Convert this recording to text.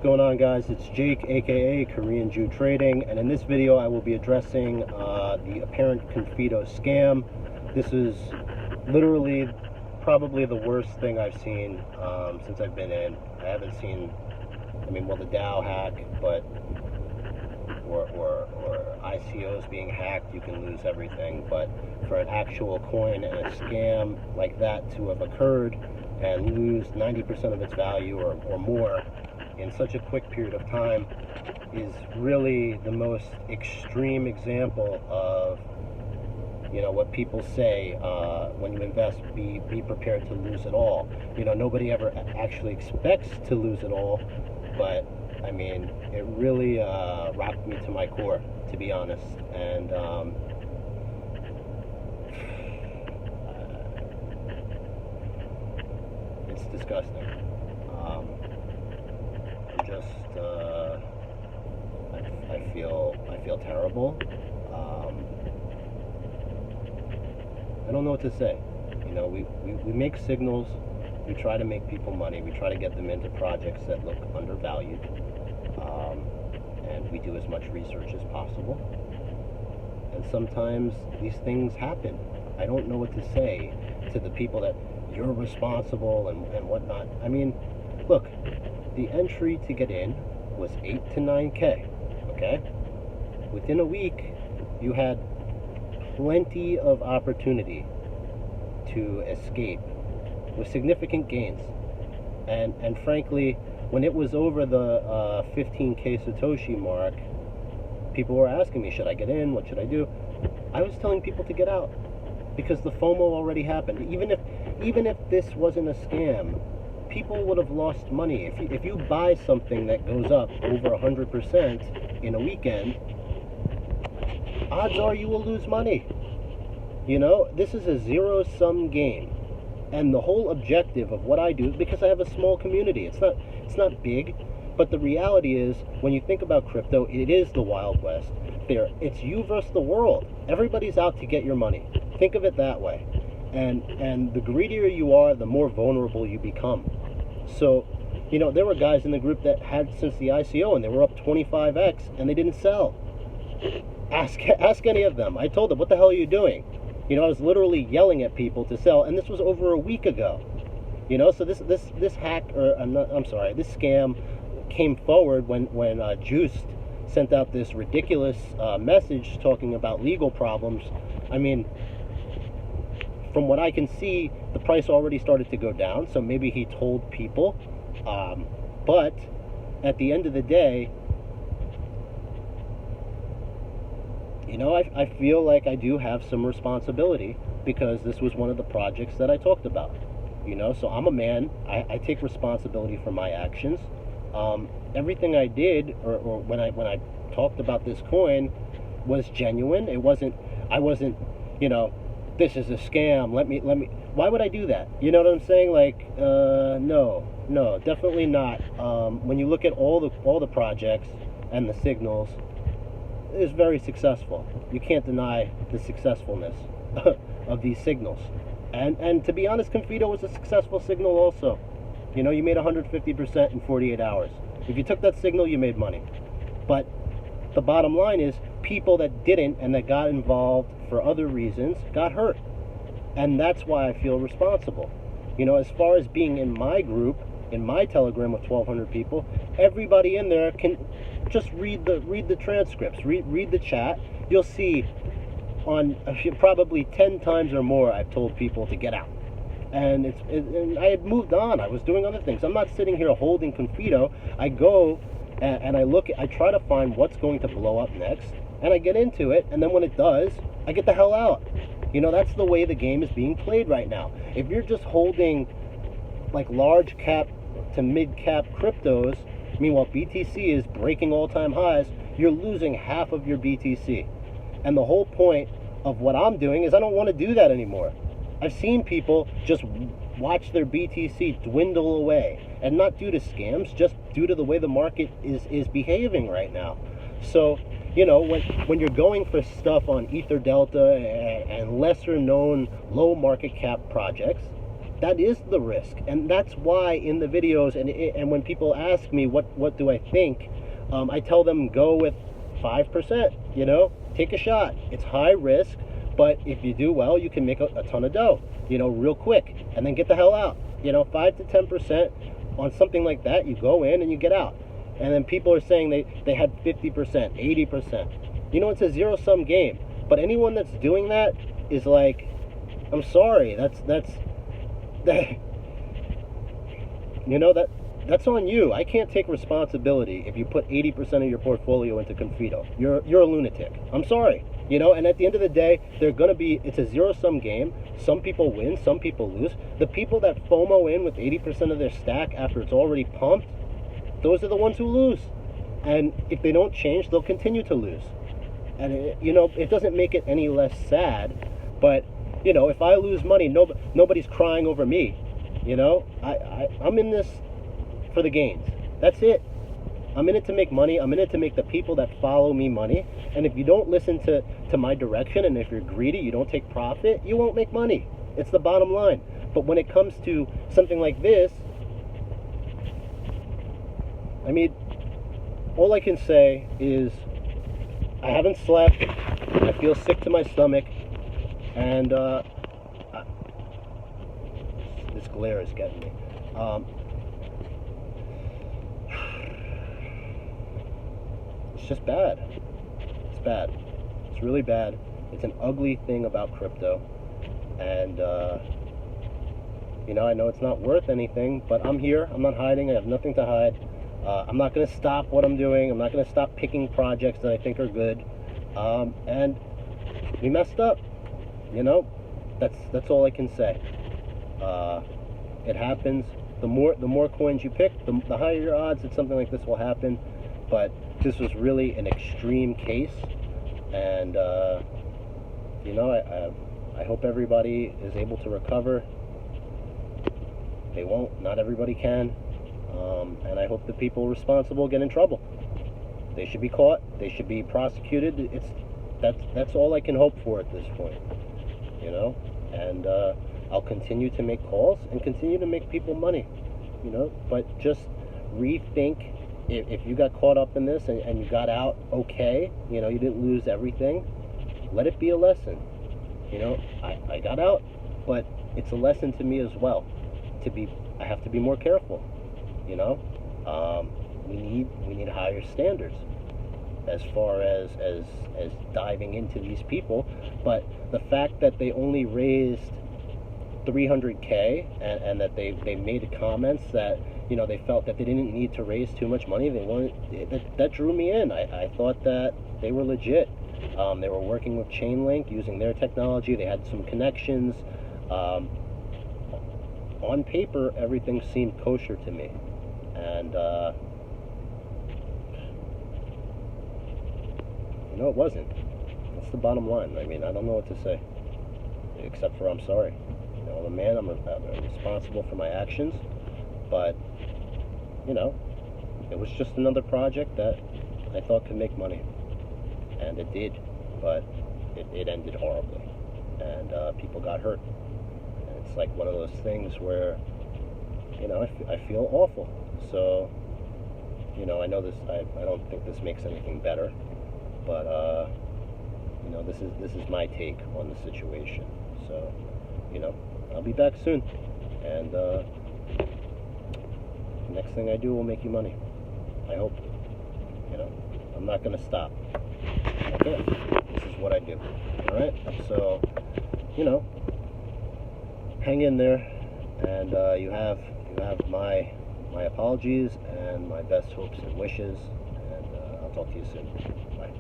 going on, guys? It's Jake, aka Korean Jew Trading, and in this video I will be addressing the apparent Confido scam. This is literally probably the worst thing I've seen since I've been in. I haven't seen, the DAO hack, but or ICOs being hacked, you can lose everything. But for an actual coin and a scam like that to have occurred and lose 90% of its value or more in such a quick period of time is really the most extreme example of, what people say when you invest, be prepared to lose it all. Nobody ever actually expects to lose it all, but it really rocked me to my core, to be honest. And it's disgusting. I feel terrible. I don't know what to say. We make signals. We try to make people money. We try to get them into projects that look undervalued. And we do as much research as possible. And sometimes these things happen. I don't know what to say to the people that you're responsible and whatnot. Look, the entry to get in was 8 to 9K, okay? Within a week, you had plenty of opportunity to escape with significant gains. And frankly, when it was over the 15K Satoshi mark, people were asking me, should I get in? What should I do? I was telling people to get out because the FOMO already happened. Even if this wasn't a scam, people would have lost money. If you buy something that goes up over 100% in a weekend, odds are you will lose money. This is a zero-sum game. And the whole objective of what I do, because I have a small community, it's not big, but the reality is, when you think about crypto, it is the Wild West. It's you versus the world. Everybody's out to get your money. Think of it that way. And the greedier you are, the more vulnerable you become. So, there were guys in the group that had since the ICO, and they were up 25x, and they didn't sell. Ask any of them. I told them, what the hell are you doing? I was literally yelling at people to sell, and this was over a week ago. So this hack, this scam came forward when Juiced sent out this ridiculous message talking about legal problems. From what I can see, the price already started to go down, so maybe he told people. But at the end of the day, I feel like I do have some responsibility because this was one of the projects that I talked about. So I'm a man. I take responsibility for my actions. Everything I did, or when I talked about this coin, was genuine. I wasn't, this is a scam. Let me. Why would I do that? You know what I'm saying? No, definitely not. When you look at all the projects and the signals, is very successful. You can't deny the successfulness of these signals. And to be honest, Confido was a successful signal also. You made 150% in 48 hours. If you took that signal, you made money. But the bottom line is, people that didn't and that got involved for other reasons got hurt. And that's why I feel responsible. As far as being in my group, in my Telegram with 1,200 people, everybody in there can just read the transcripts, read the chat. You'll see on probably 10 times or more I've told people to get out. And I had moved on. I was doing other things. I'm not sitting here holding Confido. I go and I try to find what's going to blow up next, and I get into it, and then when it does, I get the hell out. That's the way the game is being played right now. If you're just holding like large cap to mid cap cryptos, meanwhile BTC is breaking all-time highs, you're losing half of your BTC. And the whole point of what I'm doing is I don't want to do that anymore. I've seen people just watch their BTC dwindle away, and not due to scams, just due to the way the market is behaving right now. So when you're going for stuff on Ether Delta and lesser known low market cap projects, that is the risk, and that's why in the videos and when people ask me what do I think, I tell them go with 5%. Take a shot. It's high risk, but if you do well, you can make a ton of dough, real quick, and then get the hell out. 5 to 10% on something like that. You go in and you get out. And then people are saying they had 50%, 80%. It's a zero-sum game. But anyone that's doing that is like, I'm sorry, that's that's on you. I can't take responsibility if you put 80% of your portfolio into Confido. You're a lunatic. I'm sorry. And at the end of the day, it's a zero-sum game. Some people win, some people lose. The people that FOMO in with 80% of their stack after it's already pumped, those are the ones who lose. And if they don't change, they'll continue to lose. And it doesn't make it any less sad, but if I lose money, nobody's crying over me. I'm in this for the gains. That's it. I'm in it to make money. I'm in it to make the people that follow me money. And if you don't listen to my direction, and if you're greedy, you don't take profit, you won't make money. It's the bottom line. But when it comes to something like this, I mean, all I can say is I haven't slept. I feel sick to my stomach. And this glare is getting me. It's just bad. It's bad. It's really bad. It's an ugly thing about crypto. And, I know it's not worth anything, but I'm here. I'm not hiding. I have nothing to hide. I'm not going to stop what I'm doing. I'm not going to stop picking projects that I think are good. And we messed up. That's all I can say. It happens. The more coins you pick, the higher your odds that something like this will happen. But this was really an extreme case, and I hope everybody is able to recover. They won't. Not everybody can. And I hope the people responsible get in trouble. They should be caught. They should be prosecuted. That's all I can hope for at this point. And I'll continue to make calls and continue to make people money. But just rethink. If you got caught up in this and you got out okay, you didn't lose everything, let it be a lesson. I got out, but it's a lesson to me as well. I have to be more careful. We need higher standards as far as diving into these people. But the fact that they only raised 300K and that they made comments that they felt that they didn't need to raise too much money. That drew me in. I thought that they were legit. They were working with Chainlink, using their technology. They had some connections. On paper, everything seemed kosher to me. And it wasn't. That's the bottom line. I mean, I don't know what to say, except for I'm sorry. I'm a man. I'm responsible for my actions. But it was just another project that I thought could make money, and it did, but it ended horribly, and people got hurt. And it's like one of those things where I feel awful. So I know this. I don't think this makes anything better, but this is my take on the situation. So I'll be back soon, and next thing I do will make you money. I hope. I'm not going to stop. Okay, this is what I do. All right. So, hang in there, and you have my apologies and my best hopes and wishes. And I'll talk to you soon. Bye.